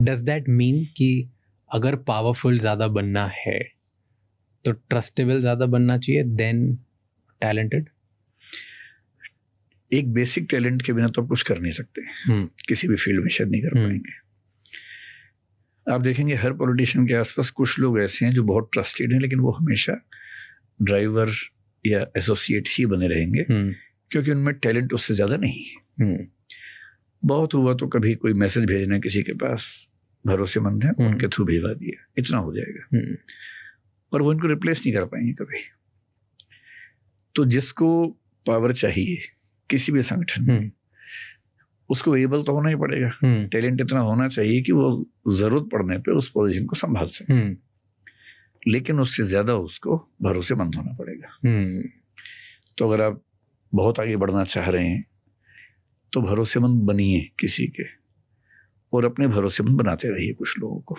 Does that mean कि अगर powerful ज़्यादा बनना है तो ट्रस्टेबल ज़्यादा बनना चाहिए देन टैलेंटेड? एक बेसिक टैलेंट के बिना तो आप कुछ कर नहीं सकते, किसी भी फील्ड में शायद नहीं कर पाएंगे। आप देखेंगे हर पॉलिटिशियन के आसपास कुछ लोग ऐसे हैं जो बहुत ट्रस्टेड हैं, लेकिन वो हमेशा ड्राइवर या एसोसिएट ही बने रहेंगे, क्योंकि उनमें टैलेंट उससे ज़्यादा नहीं है। बहुत हुआ तो कभी कोई मैसेज भेजना है किसी के पास, भरोसेमंद है, उनके थ्रू भिजवा दिया, इतना हो जाएगा, और वो इनको रिप्लेस नहीं कर पाएंगे कभी। तो जिसको पावर चाहिए किसी भी संगठन में, उसको एबल तो होना ही पड़ेगा, टैलेंट इतना होना चाहिए कि वो जरूरत पड़ने पे उस पोजीशन को संभाल सके, लेकिन उससे ज्यादा उसको भरोसेमंद होना पड़ेगा। तो अगर आप बहुत आगे बढ़ना चाह रहे हैं तो भरोसेमंद बनिए किसी के, और अपने भरोसेमंद बनाते रहिए कुछ लोगों को।